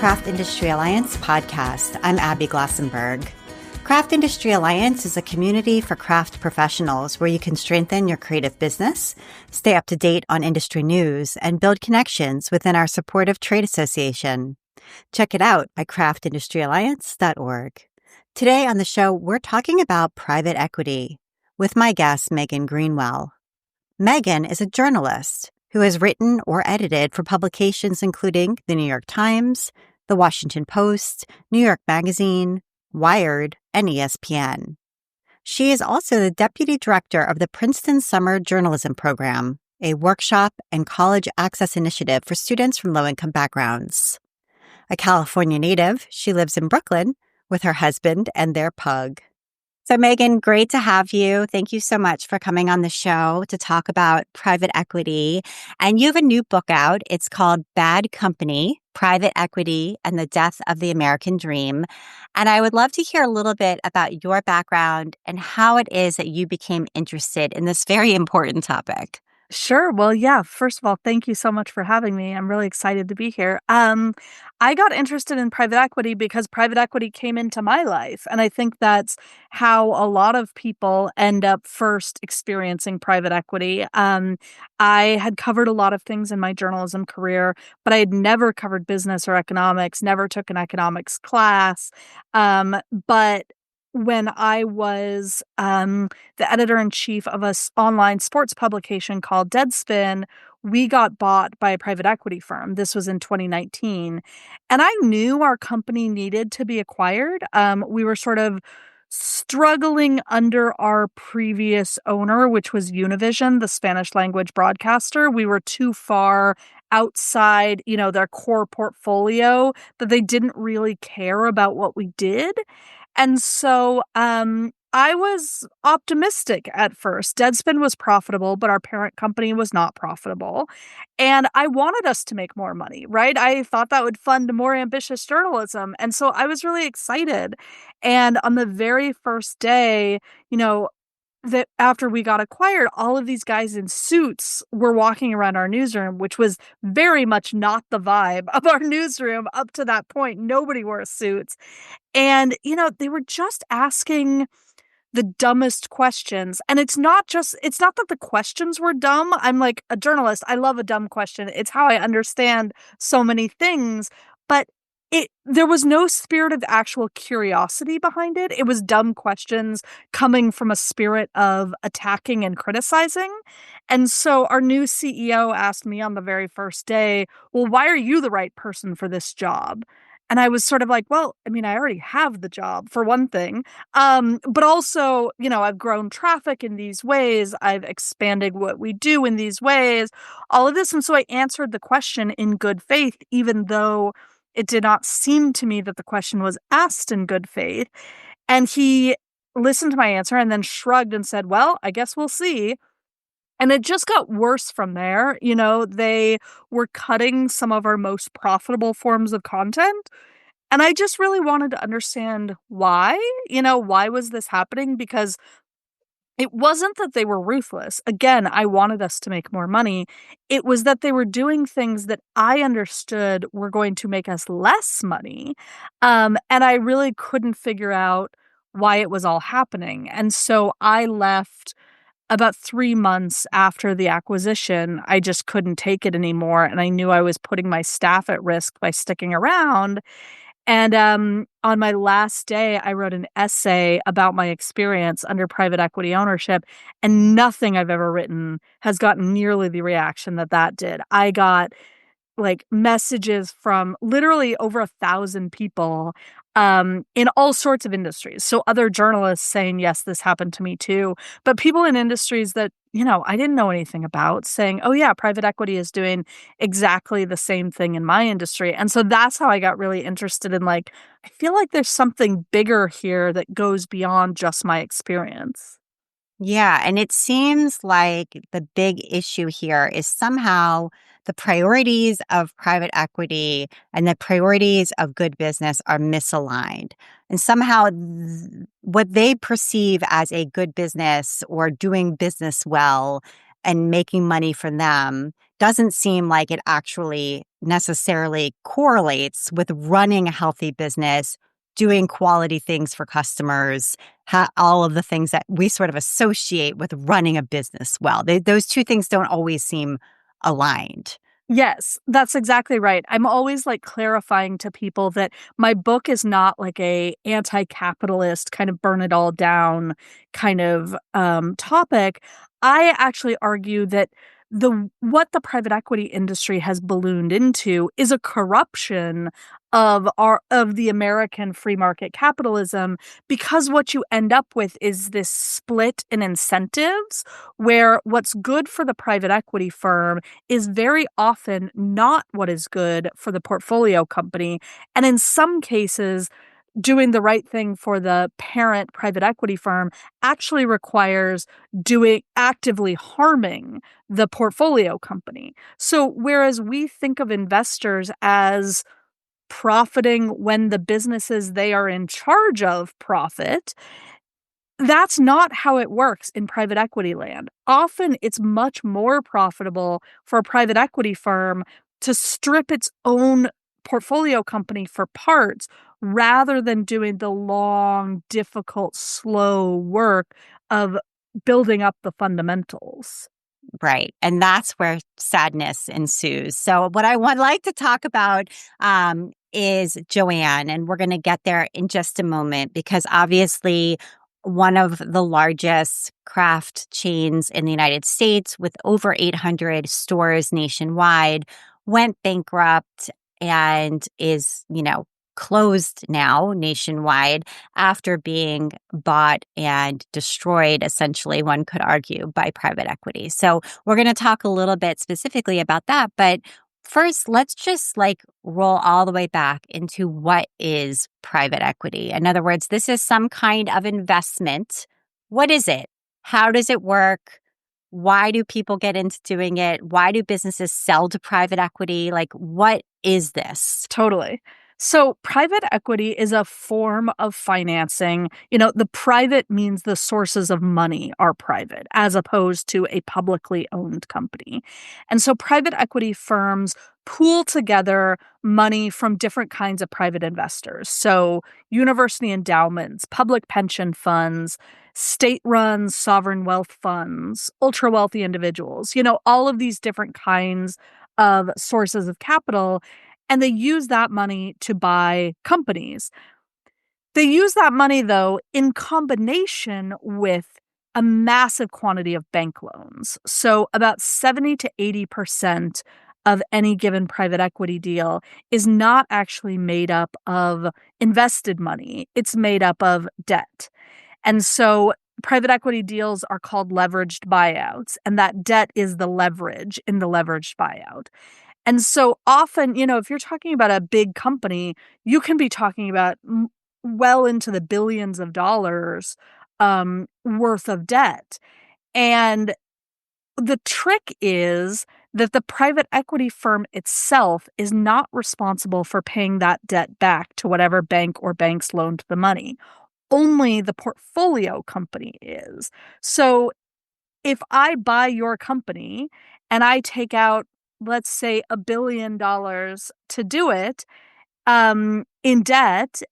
Craft Industry Alliance podcast. I'm Abby Glassenberg. Craft Industry Alliance is a community for craft professionals where you can strengthen your creative business, stay up to date on industry news, and build connections within our supportive trade association. Check it out at craftindustyalliance.org. Today on the show, we're talking about private equity with my guest, Megan Greenwell. Megan is a journalist who has written or edited for publications including The New York Times, The Washington Post, New York Magazine, Wired, and ESPN. She is also the deputy director of the Princeton Summer Journalism Program, a workshop and college access initiative for students from low-income backgrounds. A California native, she lives in Brooklyn with her husband and their pug. So Megan, great to have you. Thank you so much for coming on the show to talk about private equity. And you have a new book out. It's called Bad Company, Private Equity and the Death of the American Dream. And I would love to hear a little bit about your background and how it is that you became interested in this very important topic. Sure. Well, yeah. First of all, thank you so much for having me. I'm really excited to be here. I got interested in private equity because private equity came into my life. And I think that's how a lot of people end up first experiencing private equity. I had covered a lot of things in my journalism career, but I had never covered business or economics, never took an economics class. But when I was the editor-in-chief of an online sports publication called Deadspin, we got bought by a private equity firm. This was in 2019. And I knew our company needed to be acquired. We were sort of struggling under our previous owner, which was Univision, the Spanish language broadcaster. We were too far outside, their core portfolio that they didn't really care about what we did. And so I was optimistic at first. Deadspin was profitable, but our parent company was not profitable. And I wanted us to make more money, right? I thought that would fund more ambitious journalism. And so I was really excited. And on the very first day, that after we got acquired, all of these guys in suits were walking around our newsroom, which was very much not the vibe of our newsroom up to that point. Nobody wore suits. And, they were just asking the dumbest questions. And it's not that the questions were dumb. I'm like a journalist. I love a dumb question. It's how I understand so many things. But there was no spirit of actual curiosity behind it. It was dumb questions coming from a spirit of attacking and criticizing. And so our new CEO asked me on the very first day, well, why are you the right person for this job? And I was sort of like, well, I already have the job for one thing. But also, I've grown traffic in these ways. I've expanded what we do in these ways, all of this. And so I answered the question in good faith, even though it did not seem to me that the question was asked in good faith. And he listened to my answer and then shrugged and said, well, I guess we'll see. And it just got worse from there. They were cutting some of our most profitable forms of content. And I just really wanted to understand why. Why was this happening? Because it wasn't that they were ruthless. Again, I wanted us to make more money. It was that they were doing things that I understood were going to make us less money. And I really couldn't figure out why it was all happening. And so I left about 3 months after the acquisition. I just couldn't take it anymore. And I knew I was putting my staff at risk by sticking around. And on my last day, I wrote an essay about my experience under private equity ownership, and nothing I've ever written has gotten nearly the reaction that did. I got messages from literally over 1,000 people in all sorts of industries. So other journalists saying, yes, this happened to me too. But people in industries that, I didn't know anything about saying, oh yeah, private equity is doing exactly the same thing in my industry. And so that's how I got really interested in I feel like there's something bigger here that goes beyond just my experience. Yeah, and it seems like the big issue here is somehow the priorities of private equity and the priorities of good business are misaligned. And somehow what they perceive as a good business or doing business well and making money for them doesn't seem like it actually necessarily correlates with running a healthy business, doing quality things for customers, all of the things that we sort of associate with running a business well. Those two things don't always seem aligned. Yes, that's exactly right. I'm always like clarifying to people that my book is not like a anti-capitalist kind of burn it all down kind of topic. I actually argue that what the private equity industry has ballooned into is a corruption of the American free market capitalism, because what you end up with is this split in incentives where what's good for the private equity firm is very often not what is good for the portfolio company. And in some cases, doing the right thing for the parent private equity firm actually requires actively harming the portfolio company. So whereas we think of investors as profiting when the businesses they are in charge of profit, that's not how it works in private equity land. Often it's much more profitable for a private equity firm to strip its own portfolio company for parts rather than doing the long, difficult, slow work of building up the fundamentals. Right. And that's where sadness ensues. So, what I would like to talk about is Joanne, and we're going to get there in just a moment because obviously, one of the largest craft chains in the United States with over 800 stores nationwide went bankrupt and is, closed now nationwide after being bought and destroyed, essentially, one could argue, by private equity. So we're going to talk a little bit specifically about that. But first, let's just roll all the way back into what is private equity. In other words, this is some kind of investment. What is it? How does it work? Why do people get into doing it? Why do businesses sell to private equity? What is this? Totally. So private equity is a form of financing. The private means the sources of money are private as opposed to a publicly owned company. And so private equity firms pool together money from different kinds of private investors. So university endowments, public pension funds, state-run sovereign wealth funds, ultra-wealthy individuals, all of these different kinds of sources of capital, and they use that money to buy companies. They use that money, though, in combination with a massive quantity of bank loans. So about 70 to 80% of any given private equity deal is not actually made up of invested money. It's made up of debt. And so private equity deals are called leveraged buyouts, and that debt is the leverage in the leveraged buyout. And so often, if you're talking about a big company, you can be talking about well into the billions of dollars worth of debt. And the trick is that the private equity firm itself is not responsible for paying that debt back to whatever bank or banks loaned the money. Only the portfolio company is. So if I buy your company and I take out, let's say, $1 billion to do it in debt,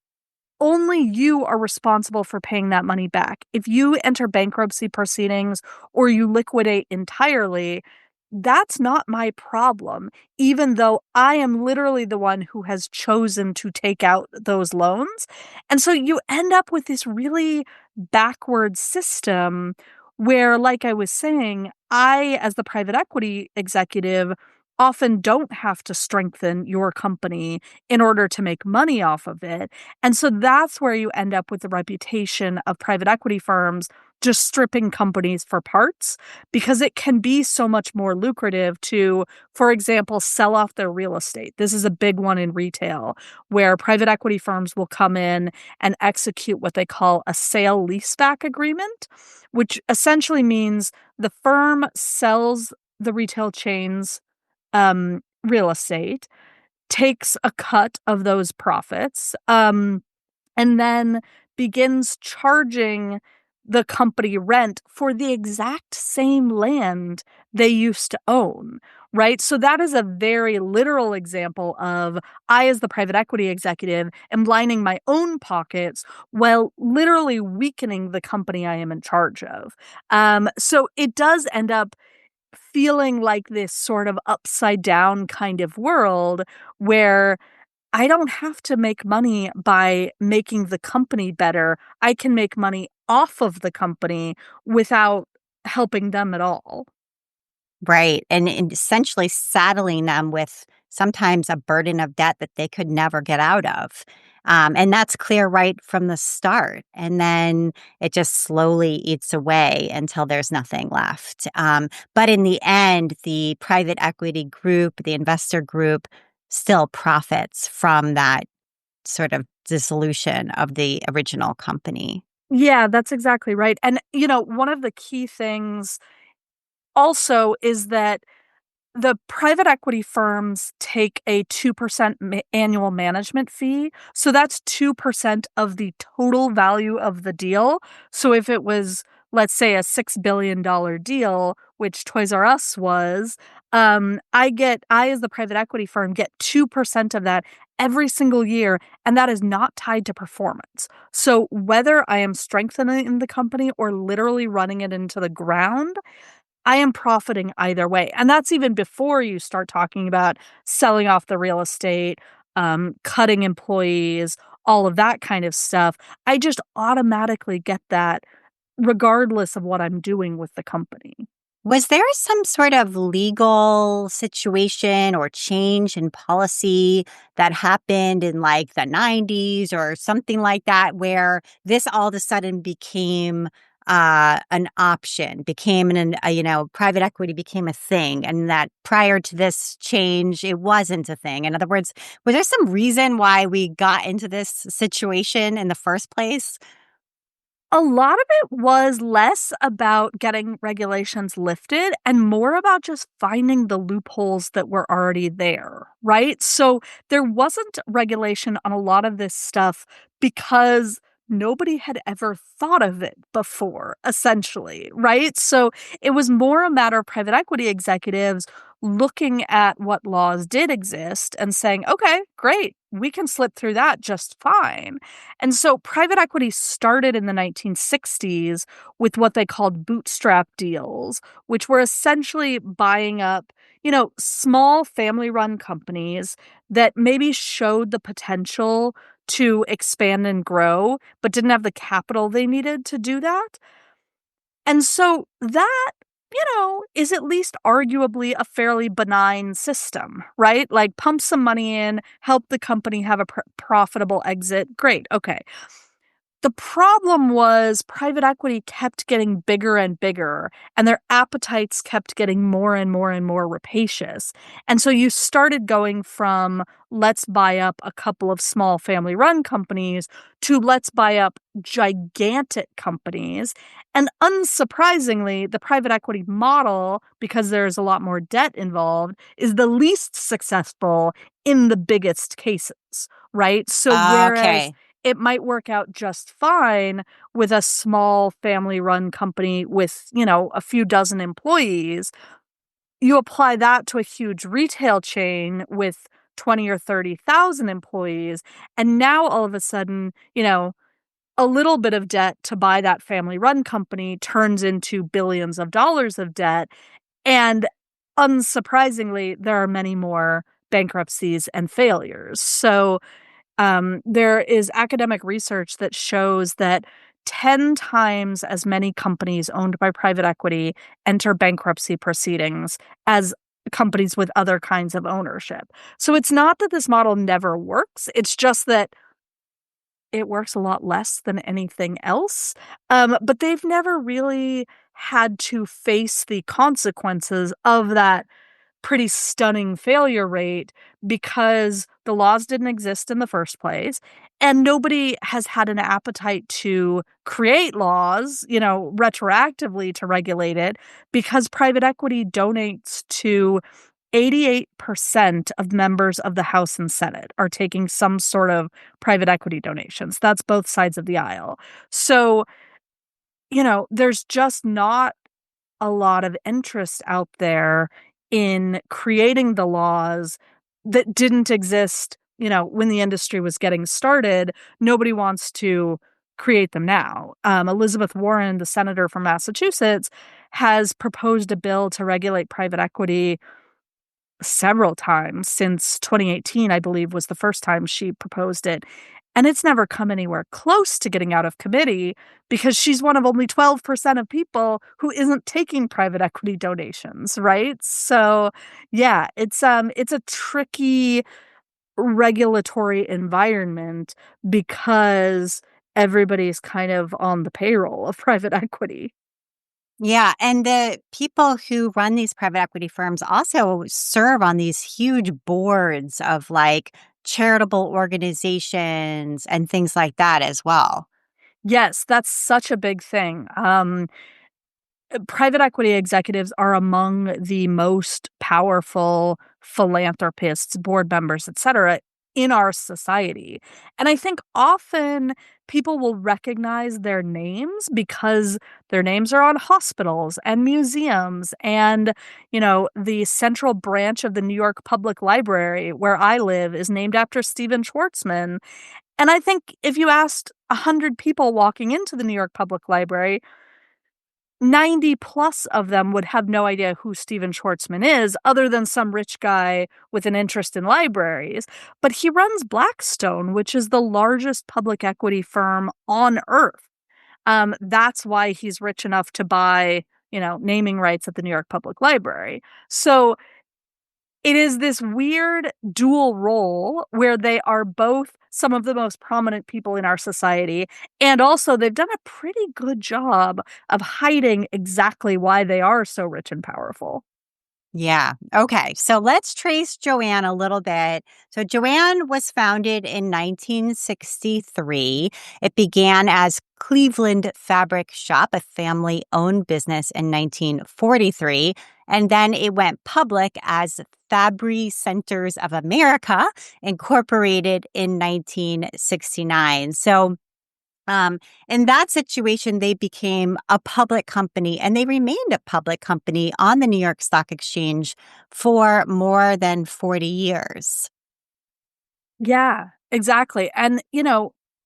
only you are responsible for paying that money back. If you enter bankruptcy proceedings or you liquidate entirely, that's not my problem, even though I am literally the one who has chosen to take out those loans. And so you end up with this really backward system where, like I was saying, I, as the private equity executive, often don't have to strengthen your company in order to make money off of it. And so that's where you end up with the reputation of private equity firms just stripping companies for parts, because it can be so much more lucrative to, for example, sell off their real estate. This is a big one in retail, where private equity firms will come in and execute what they call a sale leaseback agreement, which essentially means the firm sells the retail chain's real estate, takes a cut of those profits, and then begins charging the company rent for the exact same land they used to own, right? So that is a very literal example of I, as the private equity executive, am lining my own pockets while literally weakening the company I am in charge of. So it does end up feeling like this sort of upside down kind of world where I don't have to make money by making the company better. I can make money off of the company without helping them at all. Right. And essentially saddling them with sometimes a burden of debt that they could never get out of. And that's clear right from the start. And then it just slowly eats away until there's nothing left. But in the end, the private equity group, the investor group, still profits from that sort of dissolution of the original company. Yeah, that's exactly right. And, one of the key things also is that the private equity firms take a 2% annual management fee. So that's 2% of the total value of the deal. So if it was, let's say, a $6 billion deal, which Toys R Us was, I, as the private equity firm, get 2% of that every single year. And that is not tied to performance. So whether I am strengthening the company or literally running it into the ground, I am profiting either way. And that's even before you start talking about selling off the real estate, cutting employees, all of that kind of stuff. I just automatically get that regardless of what I'm doing with the company. Was there some sort of legal situation or change in policy that happened in like the 90s or something like that where this all of a sudden became an option, became private equity became a thing, and that prior to this change, it wasn't a thing? In other words, was there some reason why we got into this situation in the first place? A lot of it was less about getting regulations lifted and more about just finding the loopholes that were already there, right? So there wasn't regulation on a lot of this stuff because nobody had ever thought of it before, essentially, right? So it was more a matter of private equity executives looking at what laws did exist and saying, okay, great, we can slip through that just fine. And so private equity started in the 1960s with what they called bootstrap deals, which were essentially buying up, small family run companies that maybe showed the potential to expand and grow, but didn't have the capital they needed to do that. And so that, is at least arguably a fairly benign system, right? Like pump some money in, help the company have a profitable exit. Great. Okay. The problem was private equity kept getting bigger and bigger, and their appetites kept getting more and more and more rapacious. And so you started going from let's buy up a couple of small family run companies to let's buy up gigantic companies. And unsurprisingly, the private equity model, because there's a lot more debt involved, is the least successful in the biggest cases, right? So whereas Okay. it might work out just fine with a small family run company with, a few dozen employees. You apply that to a huge retail chain with 20 or 30,000 employees. And now all of a sudden, a little bit of debt to buy that family run company turns into billions of dollars of debt. And unsurprisingly, there are many more bankruptcies and failures. So there is academic research that shows that 10 times as many companies owned by private equity enter bankruptcy proceedings as companies with other kinds of ownership. So it's not that this model never works. It's just that it works a lot less than anything else. But they've never really had to face the consequences of that pretty stunning failure rate because the laws didn't exist in the first place and nobody has had an appetite to create laws, retroactively to regulate it because private equity donates to 88% of members of the House and Senate are taking some sort of private equity donations. That's both sides of the aisle. So, there's just not a lot of interest out there in creating the laws that didn't exist, when the industry was getting started. Nobody wants to create them now. Elizabeth Warren, the senator from Massachusetts, has proposed a bill to regulate private equity several times since 2018, I believe, was the first time she proposed it. And it's never come anywhere close to getting out of committee because she's one of only 12% of people who isn't taking private equity donations, right? So, yeah, it's a tricky regulatory environment because everybody's kind of on the payroll of private equity. Yeah, and the people who run these private equity firms also serve on these huge boards of like charitable organizations and things like that as well. Yes, that's such a big thing. Private equity executives are among the most powerful philanthropists, board members, etc., in our society. And I think often people will recognize their names because their names are on hospitals and museums and, the central branch of the New York Public Library where I live is named after Stephen Schwartzman. And I think if you asked 100 people walking into the New York Public Library, 90 plus of them would have no idea who Stephen Schwartzman is, other than some rich guy with an interest in libraries. But he runs Blackstone, which is the largest public equity firm on earth. That's why he's rich enough to buy, naming rights at the New York Public Library. So it is this weird dual role where they are both some of the most prominent people in our society, and also they've done a pretty good job of hiding exactly why they are so rich and powerful. Yeah. Okay. So let's trace Joanne a little bit. So Joanne was founded in 1963. It began as Cleveland Fabric Shop, a family owned business in 1943. And then it went public as Fabry Centers of America, incorporated in 1969. So in that situation, they became a public company and they remained a public company on the New York Stock Exchange for more than 40 years. Yeah, exactly. And,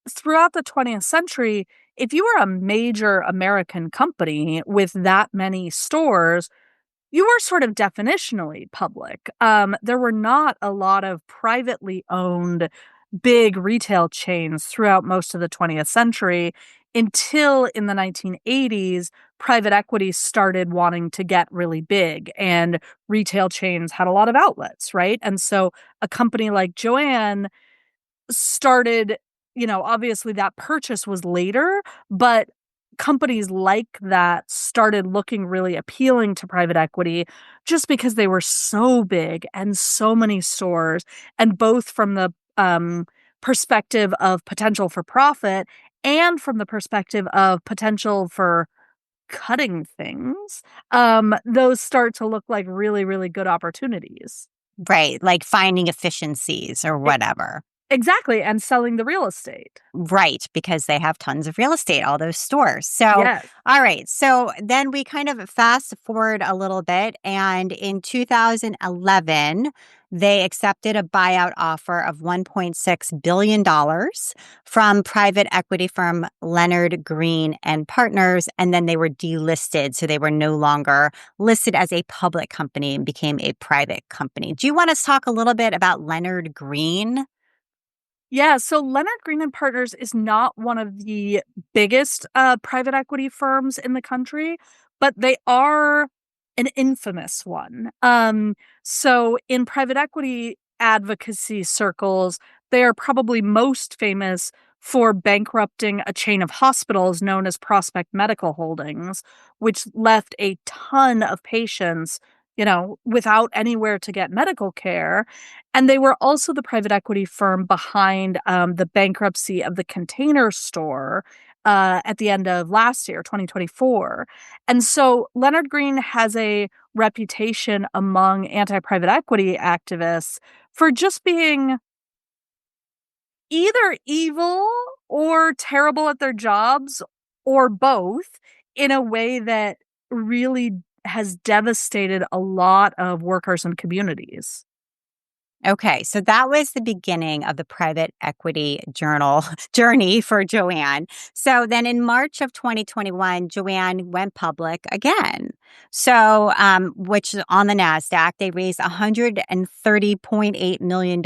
throughout the 20th century, if you were a major American company with that many stores, you were sort of definitionally public. There were not a lot of privately owned big retail chains throughout most of the 20th century until in the 1980s, private equity started wanting to get really big and retail chains had a lot of outlets, right? And so a company like Joanne started, obviously that purchase was later, but companies like that started looking really appealing to private equity just because they were so big and so many stores, and both from the perspective of potential for profit and from the perspective of potential for cutting things, those start to look like really, really good opportunities. Right. Like finding efficiencies or E- whatever. Exactly. And selling the real estate. Right, because they have tons of real estate, all those stores. So, Yes. all right. So then we kind of fast forward a little bit. And in 2011, they accepted a buyout offer of $1.6 billion from private equity firm Leonard Green and Partners. And then they were delisted. So they were no longer listed as a public company and became a private company. Do you want to talk a little bit about Leonard Green? Yeah, so Leonard Green and Partners is not one of the biggest private equity firms in the country, but they are an infamous one. So in private equity advocacy circles, they are probably most famous for bankrupting a chain of hospitals known as Prospect Medical Holdings, which left a ton of patients, without anywhere to get medical care. And they were also the private equity firm behind the bankruptcy of the Container Store at the end of last year, 2024. And so Leonard Green has a reputation among anti private equity activists for just being either evil or terrible at their jobs or both in a way that really has devastated a lot of workers and communities. Okay, so that was the beginning of the private equity journal journey for Joanne. So then in March of 2021, Joanne went public again. So, which on the NASDAQ, they raised $130.8 million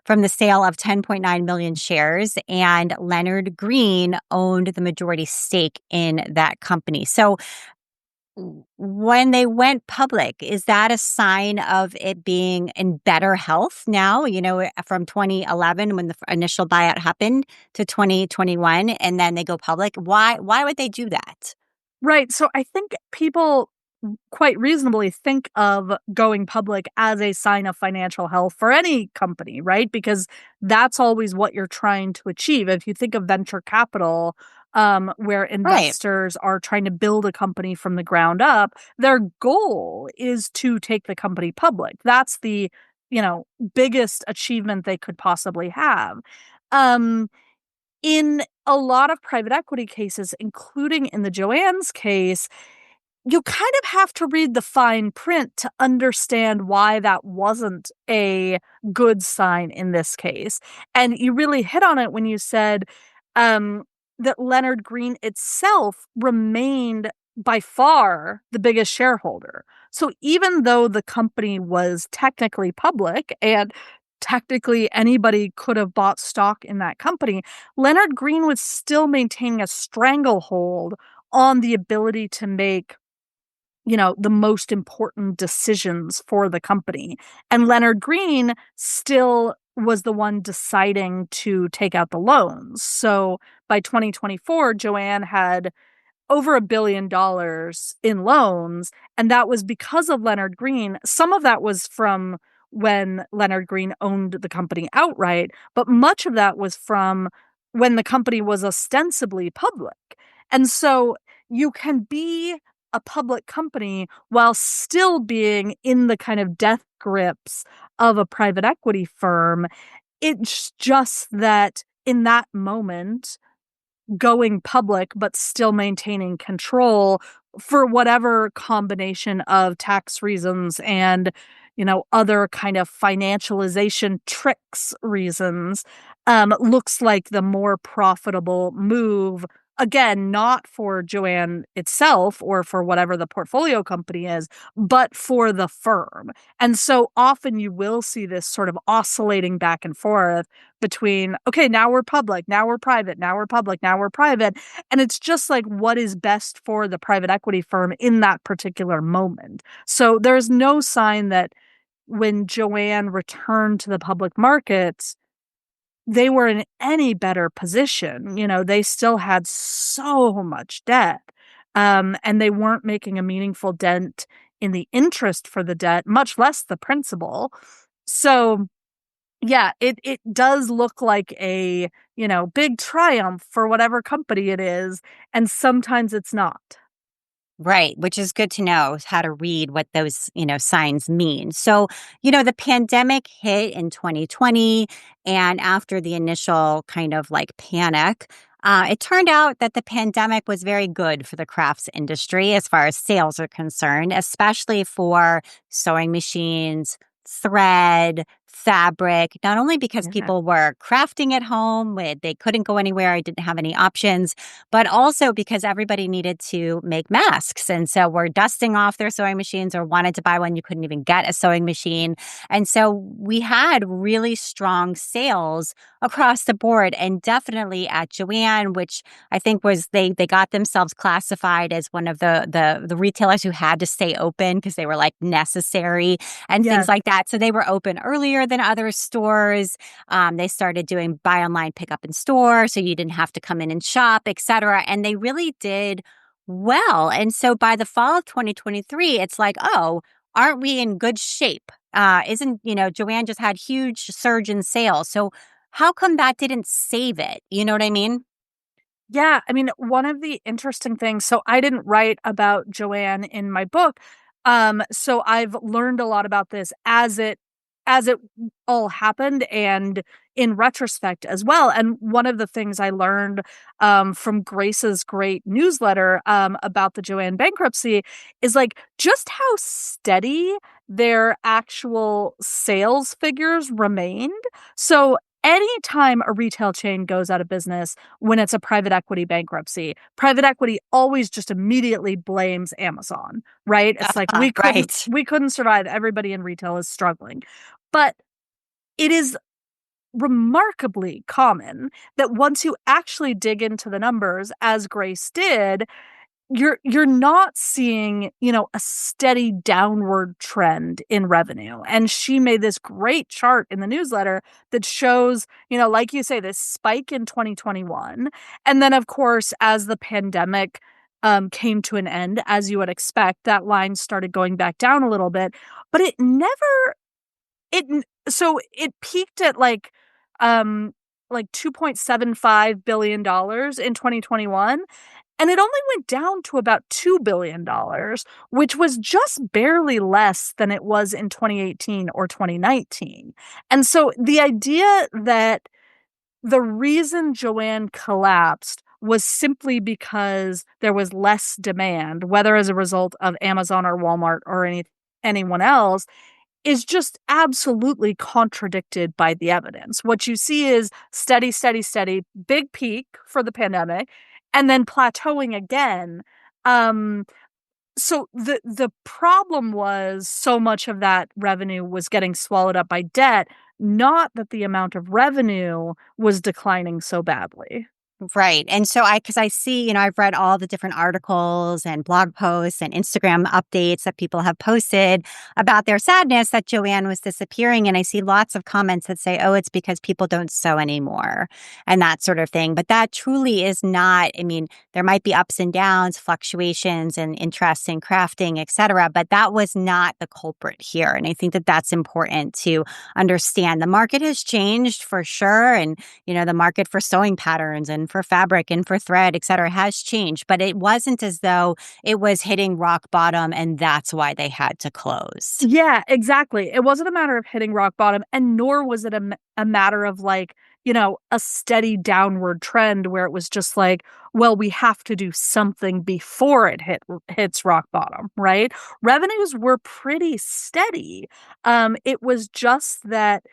from the sale of 10.9 million shares, and Leonard Green owned the majority stake in that company. So when they went public, is that a sign of it being in better health now? From 2011 when the initial buyout happened to 2021, and then they go public. Why would they do that? Right. So I think people quite reasonably think of going public as a sign of financial health for any company, right? Because that's always what you're trying to achieve. If you think of venture capital, where Right. investors are trying to build a company from the ground up, their goal is to take the company public. That's the, biggest achievement they could possibly have. Um, in a lot of private equity cases, including in the Joanne's case, you kind of have to read the fine print to understand why that wasn't a good sign in this case. And you really hit on it when you said um, that Leonard Green itself remained by far the biggest shareholder. So even though the company was technically public and technically anybody could have bought stock in that company, Leonard Green was still maintaining a stranglehold on the ability to make the most important decisions for the company. And Leonard Green still was the one deciding to take out the loans. So by 2024, Joanne had over $1 billion in loans. And that was because of Leonard Green. Some of that was from when Leonard Green owned the company outright, but much of that was from when the company was ostensibly public. And so you can be a public company while still being in the kind of death grips of a private equity firm. It's just that in that moment, going public but still maintaining control for whatever combination of tax reasons and other kind of financialization tricks reasons looks like the more profitable move, again, not for Joanne itself or for whatever the portfolio company is, but for the firm. And so often you will see this sort of oscillating back and forth between, okay, now we're public, now we're private, now we're public, now we're private. And it's just like what is best for the private equity firm in that particular moment. So there's no sign that when Joanne returned to the public markets, they were in any better position. They still had so much debt, and they weren't making a meaningful dent in the interest for the debt, much less the principal. So yeah, it does look like a, big triumph for whatever company it is, and sometimes it's not. Right, which is good to know how to read what those, signs mean. So, the pandemic hit in 2020, and after the initial kind of like panic, it turned out that the pandemic was very good for the crafts industry as far as sales are concerned, especially for sewing machines, thread, fabric, not only because Yeah. people were crafting at home, they couldn't go anywhere, I didn't have any options, but also because everybody needed to make masks. And so we're dusting off their sewing machines or wanted to buy one. You couldn't even get a sewing machine. And so we had really strong sales across the board, and definitely at Joanne, which I think was they got themselves classified as one of the retailers who had to stay open because they were like necessary and things Yes. like that. So they were open earlier than other stores. They started doing buy online, pick up in store, so you didn't have to come in and shop, et cetera. And they really did well. And so by the fall of 2023, it's like, oh, aren't we in good shape? Isn't, Joanne just had huge surge in sales. So how come that didn't save it? You know what I mean? Yeah, I mean, one of the interesting things, so I didn't write about Joanne in my book. So I've learned a lot about this as it all happened, and in retrospect as well. And one of the things I learned from Grace's great newsletter about the Joann bankruptcy is like just how steady their actual sales figures remained. So anytime a retail chain goes out of business when it's a private equity bankruptcy, private equity always just immediately blames Amazon, right? It's like Right. we couldn't survive. Everybody in retail is struggling. But it is remarkably common that once you actually dig into the numbers, as Grace did, you're not seeing, a steady downward trend in revenue. And she made this great chart in the newsletter that shows, like you say, this spike in 2021. And then, of course, as the pandemic came to an end, as you would expect, that line started going back down a little bit. But it peaked at like $2.75 billion in 2021. And it only went down to about $2 billion, which was just barely less than it was in 2018 or 2019. And so the idea that the reason Joann collapsed was simply because there was less demand, whether as a result of Amazon or Walmart or anyone else, is just absolutely contradicted by the evidence. What you see is steady, steady, steady, big peak for the pandemic, and then plateauing again. So the problem was so much of that revenue was getting swallowed up by debt, not that the amount of revenue was declining so badly. Right. And so because I see, I've read all the different articles and blog posts and Instagram updates that people have posted about their sadness that Joann was disappearing. And I see lots of comments that say, oh, it's because people don't sew anymore and that sort of thing. But that truly is not, there might be ups and downs, fluctuations and interest in crafting, et cetera, but that was not the culprit here. And I think that that's important to understand. The market has changed for sure. And, the market for sewing patterns and for fabric and for thread, et cetera, has changed, but it wasn't as though it was hitting rock bottom and that's why they had to close. Yeah, exactly. It wasn't a matter of hitting rock bottom, and nor was it a matter of a steady downward trend where it was just like, well, we have to do something before it hits rock bottom, right? Revenues were pretty steady. It was just that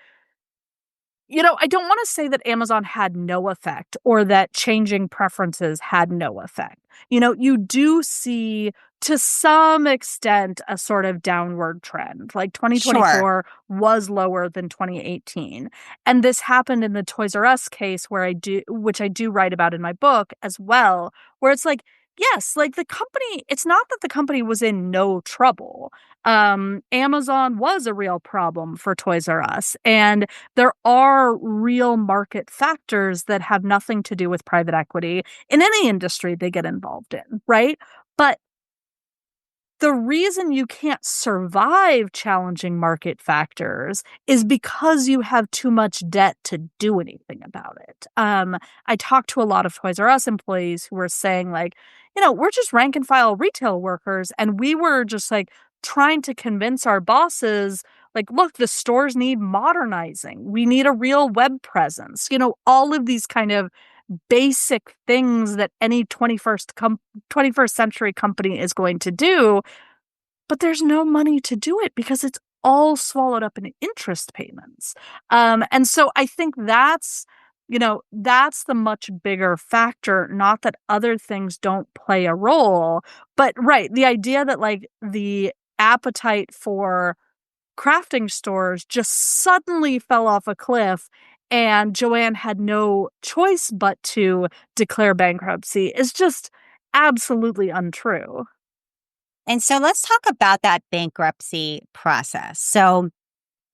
I don't want to say that Amazon had no effect or that changing preferences had no effect. You do see to some extent a sort of downward trend. Like 2024 was lower than 2018. And this happened in the Toys R Us case which I do write about in my book as well, where it's like, yes, like the company, it's not that the company was in no trouble. Amazon was a real problem for Toys R Us. And there are real market factors that have nothing to do with private equity in any industry they get involved in, right? But the reason you can't survive challenging market factors is because you have too much debt to do anything about it. I talked to a lot of Toys R Us employees who were saying we're just rank and file retail workers. And we were just trying to convince our bosses, look, the stores need modernizing. We need a real web presence. All of these kind of basic things that any 21st century company is going to do, but there's no money to do it because it's all swallowed up in interest payments. And so I think that's the much bigger factor, not that other things don't play a role, but right, the idea that the appetite for crafting stores just suddenly fell off a cliff and Joann had no choice but to declare bankruptcy is just absolutely untrue. And so let's talk about that bankruptcy process. So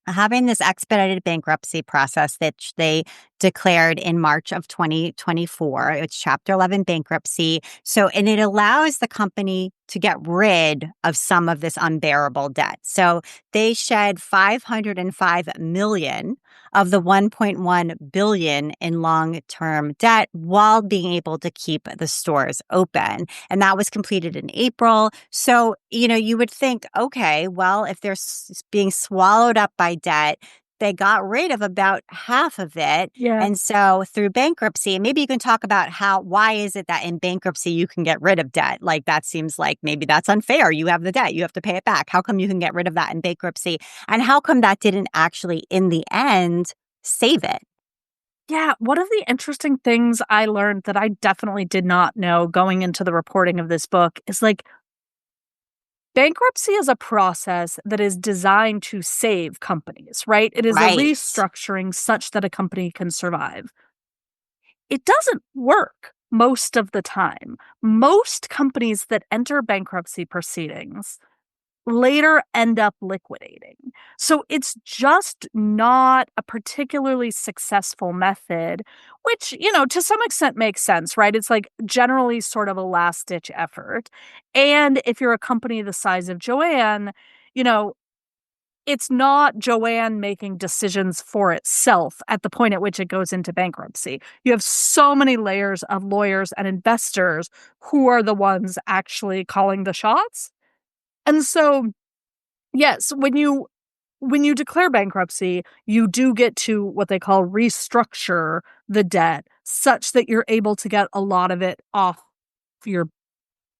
having this expedited bankruptcy process that they declared in March of 2024, it's Chapter 11 bankruptcy. And it allows the company to get rid of some of this unbearable debt. So they shed $505 million of the $1.1 billion in long-term debt while being able to keep the stores open. And that was completed in April. So, you would think, okay, well, if they're being swallowed up by debt, they got rid of about half of it. Yeah. And so through bankruptcy, maybe you can talk about why is it that in bankruptcy you can get rid of debt? Like that seems like maybe that's unfair. You have the debt, you have to pay it back. How come you can get rid of that in bankruptcy? And how come that didn't actually, in the end, save it? Yeah, one of the interesting things I learned that I definitely did not know going into the reporting of this book is like bankruptcy is a process that is designed to save companies, right? It is a Right. restructuring such that a company can survive. It doesn't work most of the time. Most companies that enter bankruptcy proceedings later end up liquidating. So it's just not a particularly successful method, which, to some extent makes sense, right? It's like generally sort of a last ditch effort. And if you're a company the size of Joann, you know, it's not Joann making decisions for itself at the point at which it goes into bankruptcy. You have so many layers of lawyers and investors who are the ones actually calling the shots. And so yes, when you declare bankruptcy, you do get to what they call restructure the debt such that you're able to get a lot of it off your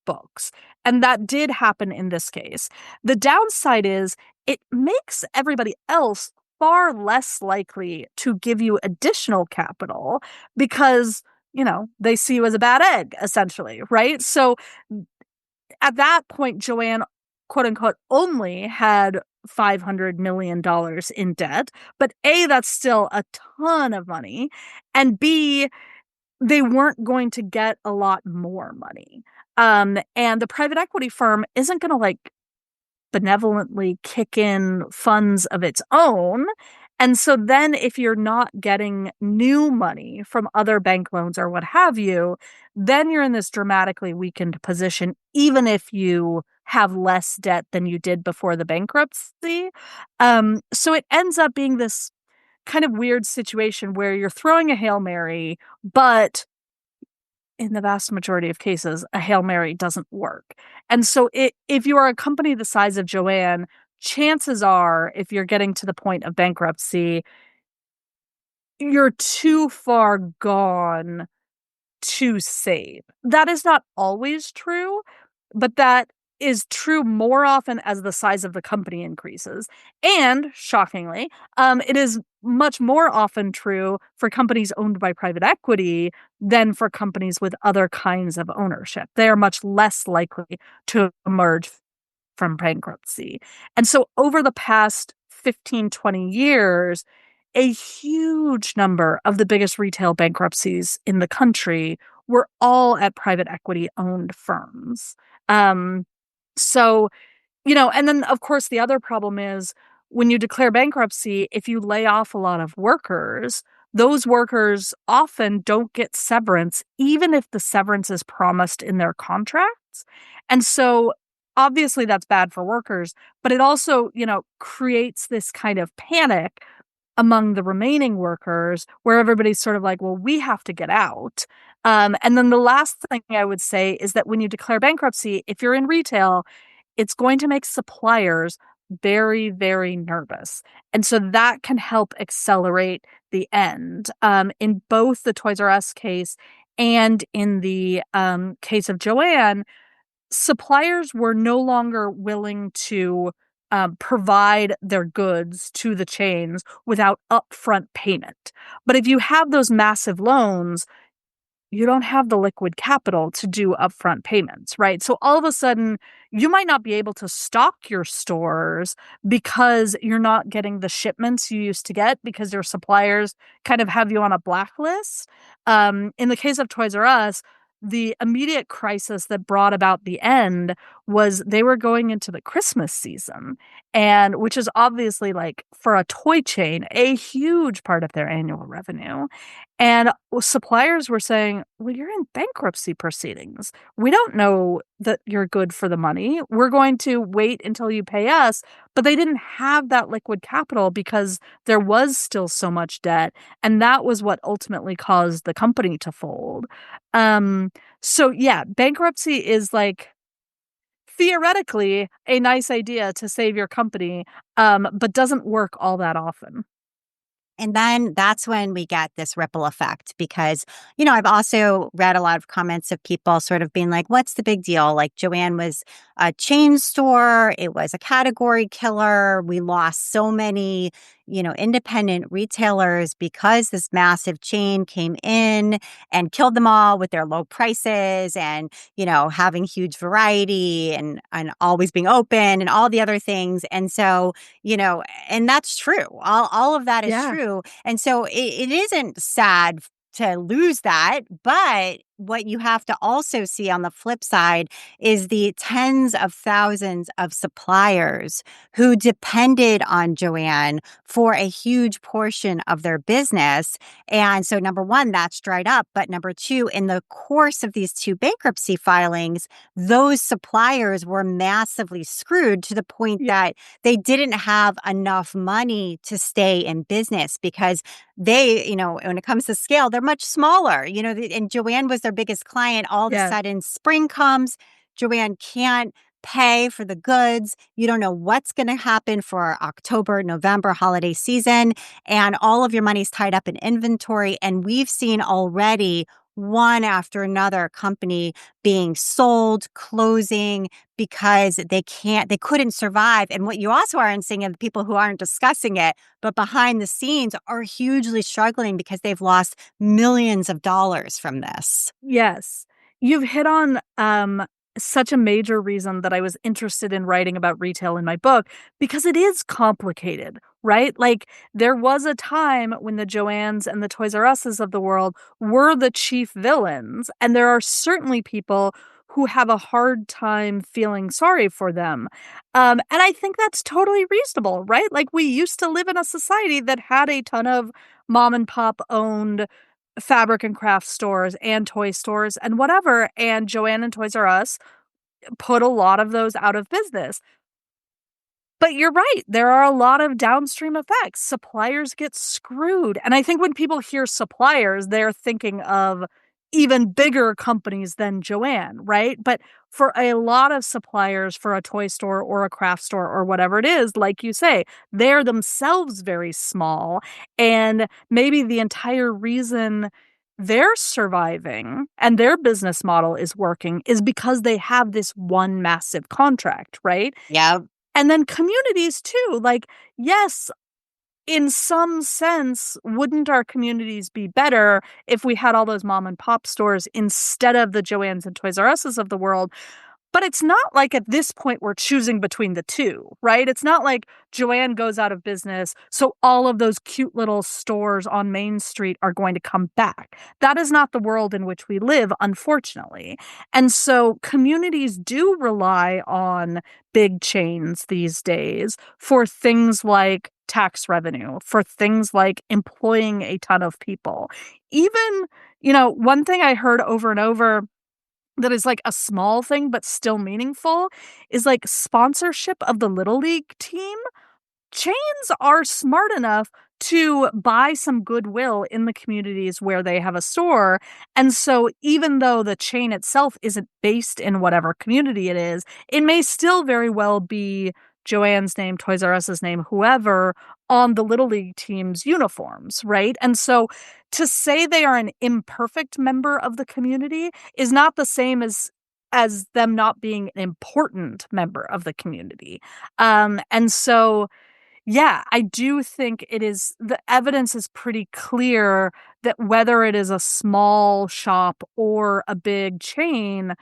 books. And that did happen in this case. The downside is it makes everybody else far less likely to give you additional capital because, they see you as a bad egg, essentially, right? So at that point, Joann, quote unquote, only had $500 million in debt. But A, that's still a ton of money. And B, they weren't going to get a lot more money. And the private equity firm isn't going to benevolently kick in funds of its own. And so then if you're not getting new money from other bank loans or what have you, then you're in this dramatically weakened position, even if you have less debt than you did before the bankruptcy. So it ends up being this kind of weird situation where you're throwing a Hail Mary, but in the vast majority of cases, a Hail Mary doesn't work. And so if you are a company the size of Joann, chances are, if you're getting to the point of bankruptcy, you're too far gone to save. That is not always true, but that is true more often as the size of the company increases. And shockingly, it is much more often true for companies owned by private equity than for companies with other kinds of ownership. They are much less likely to emerge from bankruptcy. And so over the past 15, 20 years, a huge number of the biggest retail bankruptcies in the country were all at private equity owned firms. Um, so, and then of course the other problem is when you declare bankruptcy, if you lay off a lot of workers, those workers often don't get severance, even if the severance is promised in their contracts. And so obviously that's bad for workers, but it also, creates this kind of panic among the remaining workers where everybody's sort of like, well, we have to get out. And then the last thing I would say is that when you declare bankruptcy, if you're in retail, it's going to make suppliers very, very nervous. And so that can help accelerate the end. In both the Toys R Us case and in the case of Joann, suppliers were no longer willing to provide their goods to the chains without upfront payment. But if you have those massive loans, you don't have the liquid capital to do upfront payments, right? So all of a sudden, you might not be able to stock your stores because you're not getting the shipments you used to get because your suppliers kind of have you on a blacklist. In the case of Toys R Us, the immediate crisis that brought about the end was they were going into the Christmas season, and which is obviously for a toy chain, a huge part of their annual revenue. And suppliers were saying, well, you're in bankruptcy proceedings. We don't know that you're good for the money. We're going to wait until you pay us. But they didn't have that liquid capital because there was still so much debt. And that was what ultimately caused the company to fold. So yeah, bankruptcy is theoretically a nice idea to save your company, but doesn't work all that often. And then that's when we get this ripple effect because, I've also read a lot of comments of people sort of being like, what's the big deal? Like Joanne was a chain store. It was a category killer. We lost so many, independent retailers because this massive chain came in and killed them all with their low prices and, having huge variety and always being open and all the other things. And so, and that's true. All of that is Yeah. true. And so it isn't sad to lose that. But what you have to also see on the flip side is the tens of thousands of suppliers who depended on Joanne for a huge portion of their business. And so, number one, that's dried up. But number two, in the course of these two bankruptcy filings, those suppliers were massively screwed to the point that they didn't have enough money to stay in business because they, when it comes to scale, they're much smaller, and Joanne was their biggest client. All of a Yeah. sudden, spring comes, Joanne can't pay for the goods. You don't know what's going to happen for October, November holiday season, and all of your money's tied up in inventory. And we've seen already one after another company being sold, closing because they couldn't survive. And what you also aren't seeing, and people who aren't discussing it, but behind the scenes are hugely struggling because they've lost millions of dollars from this. Yes. You've hit on such a major reason that I was interested in writing about retail in my book because it is complicated, right? Like there was a time when the Joannes and the Toys R Us's of the world were the chief villains, and there are certainly people who have a hard time feeling sorry for them. And I think that's totally reasonable, right? Like we used to live in a society that had a ton of mom and pop owned fabric and craft stores and toy stores and whatever, and Joanne and Toys R Us put a lot of those out of business. But you're right, there are a lot of downstream effects. Suppliers get screwed, and I think when people hear suppliers, they're thinking of even bigger companies than Joanne, right? But for a lot of suppliers, for a toy store or a craft store or whatever it is, like you say, they're themselves very small, and maybe the entire reason they're surviving and their business model is working is because they have this one massive contract, right? Yeah. And then communities too, like, yes, in some sense, wouldn't our communities be better if we had all those mom and pop stores instead of the Joannes and Toys R Us's of the world? But it's not like at this point we're choosing between the two, right? It's not like Joanne goes out of business, so all of those cute little stores on Main Street are going to come back. That is not the world in which we live, unfortunately. And so communities do rely on big chains these days for things like tax revenue, for things like employing a ton of people. Even, one thing I heard over and over that is like a small thing but still meaningful is like sponsorship of the Little League team. Chains are smart enough to buy some goodwill in the communities where they have a store. And so even though the chain itself isn't based in whatever community it is, it may still very well be Joanne's name, Toys R Us's name, whoever, on the Little League team's uniforms, right? And so to say they are an imperfect member of the community is not the same as them not being an important member of the community. And so yeah, I do think the evidence is pretty clear that whether it is a small shop or a big chain,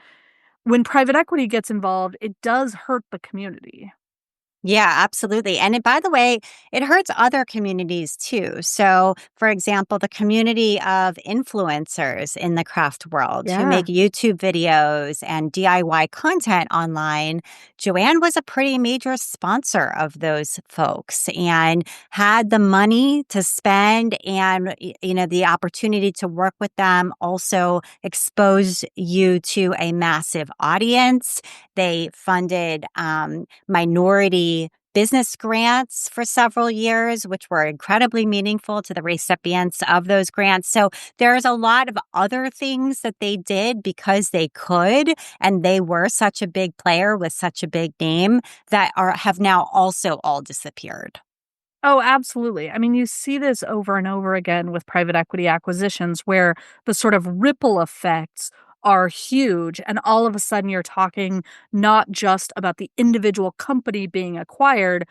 when private equity gets involved, it does hurt the community. Yeah, absolutely. And by the way, it hurts other communities too. So, for example, the community of influencers in the craft world who make Yeah. YouTube videos and DIY content online. Joanne was a pretty major sponsor of those folks and had the money to spend and, the opportunity to work with them also exposed you to a massive audience. They funded minority business grants for several years, which were incredibly meaningful to the recipients of those grants. So there's a lot of other things that they did because they could, and they were such a big player with such a big name that have now also all disappeared. Oh, absolutely. I mean, you see this over and over again with private equity acquisitions where the sort of ripple effects are huge. And all of a sudden, you're talking not just about the individual company being acquired,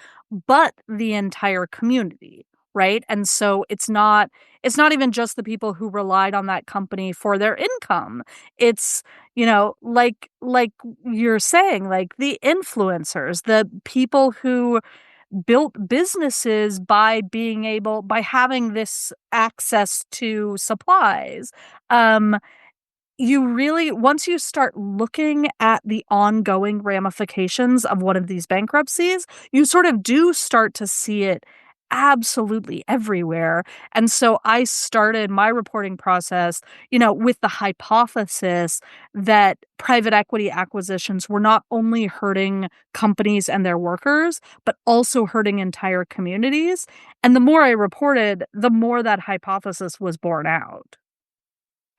but the entire community. Right. And so it's not even just the people who relied on that company for their income. It's, like you're saying, like the influencers, the people who built businesses by having this access to supplies. Um, you really once you start looking at the ongoing ramifications of one of these bankruptcies, you sort of do start to see it absolutely everywhere. And so I started my reporting process, with the hypothesis that private equity acquisitions were not only hurting companies and their workers, but also hurting entire communities. And the more I reported, the more that hypothesis was borne out.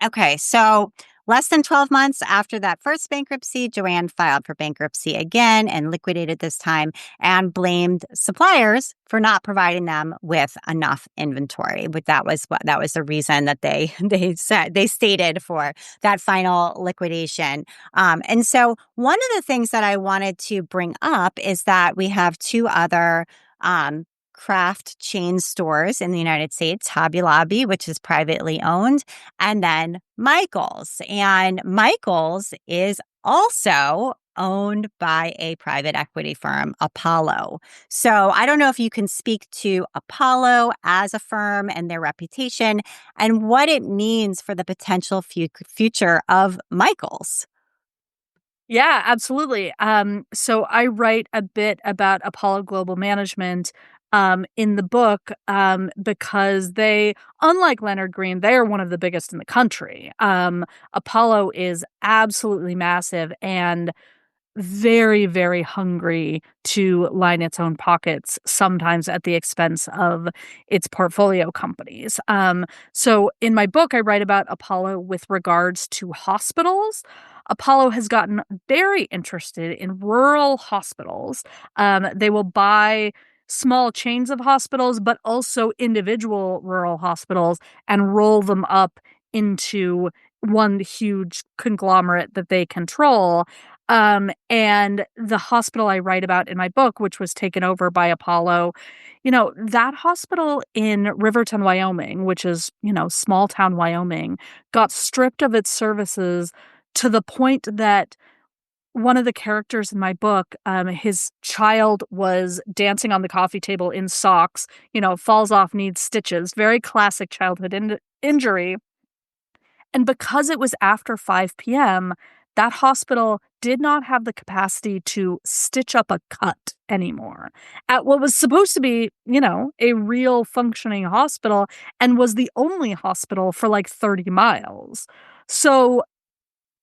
Okay, so less than 12 months after that first bankruptcy, Joanne filed for bankruptcy again and liquidated this time and blamed suppliers for not providing them with enough inventory. But that was the reason that they they stated for that final liquidation. And so one of the things that I wanted to bring up is that we have two other um, craft chain stores in the United States, Hobby Lobby, which is privately owned, and then Michael's. And Michael's is also owned by a private equity firm, Apollo. So I don't know if you can speak to Apollo as a firm and their reputation and what it means for the potential future of Michael's. Yeah, absolutely. So I write a bit about Apollo Global Management in the book because they, unlike Leonard Green, they are one of the biggest in the country. Apollo is absolutely massive and very, very hungry to line its own pockets, sometimes at the expense of its portfolio companies. So in my book, I write about Apollo with regards to hospitals. Apollo has gotten very interested in rural hospitals. They will buy small chains of hospitals, but also individual rural hospitals and roll them up into one huge conglomerate that they control. And the hospital I write about in my book, which was taken over by Apollo, that hospital in Riverton, Wyoming, which is, small town Wyoming, got stripped of its services to the point that one of the characters in my book, his child was dancing on the coffee table in socks, falls off, needs stitches, very classic childhood injury. And because it was after 5 p.m., that hospital did not have the capacity to stitch up a cut anymore at what was supposed to be, a real functioning hospital and was the only hospital for like 30 miles. So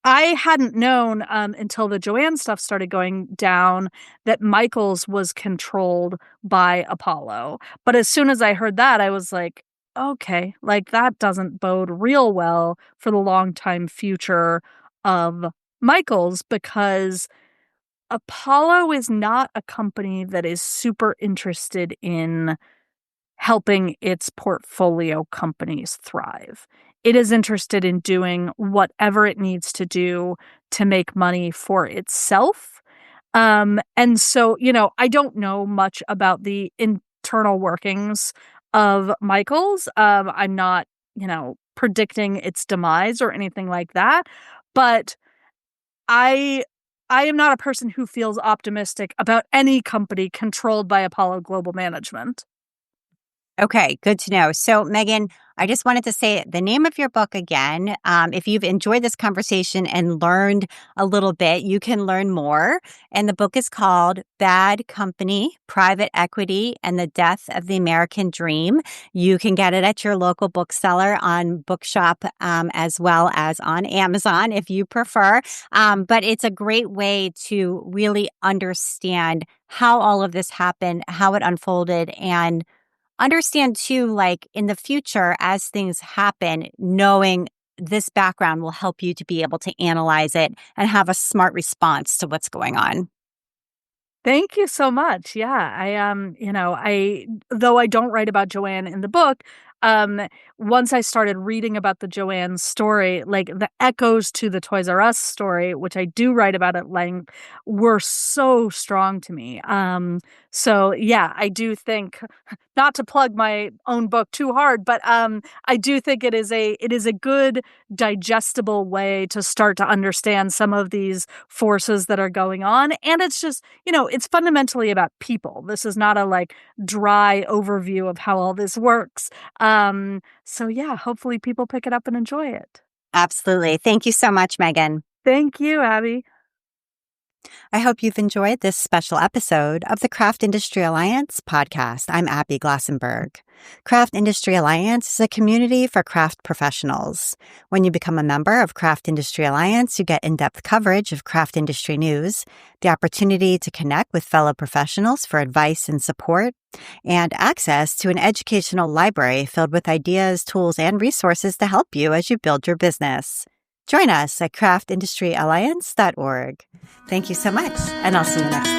I hadn't known until the Joanne stuff started going down that Michael's was controlled by Apollo. But as soon as I heard that, I was like, okay, like that doesn't bode real well for the long time future of Michael's because Apollo is not a company that is super interested in helping its portfolio companies thrive. It is interested in doing whatever it needs to do to make money for itself. And so, I don't know much about the internal workings of Michael's. I'm not, predicting its demise or anything like that. But I I am not a person who feels optimistic about any company controlled by Apollo Global Management. Okay, good to know. So, Megan, I just wanted to say the name of your book again. If you've enjoyed this conversation and learned a little bit, you can learn more. And the book is called Bad Company, Private Equity, and the Death of the American Dream. You can get it at your local bookseller on Bookshop as well as on Amazon if you prefer. But it's a great way to really understand how all of this happened, how it unfolded, and understand too, like in the future, as things happen, knowing this background will help you to be able to analyze it and have a smart response to what's going on. Thank you so much. Yeah, though I don't write about Joanne in the book, um, once I started reading about the Joanne story, like the echoes to the Toys R Us story, which I do write about at length, were so strong to me. So yeah, I do think, not to plug my own book too hard, but I do think it is a good digestible way to start to understand some of these forces that are going on. And it's just, it's fundamentally about people. This is not a like dry overview of how all this works. So yeah, hopefully people pick it up and enjoy it. Absolutely. Thank you so much, Megan. Thank you, Abby. I hope you've enjoyed this special episode of the Craft Industry Alliance podcast. I'm Abby Glassenberg. Craft Industry Alliance is a community for craft professionals. When you become a member of Craft Industry Alliance, you get in-depth coverage of craft industry news, the opportunity to connect with fellow professionals for advice and support, and access to an educational library filled with ideas, tools, and resources to help you as you build your business. Join us at craftindustrｙalliance.org. Thank you so much, and I'll see you next time.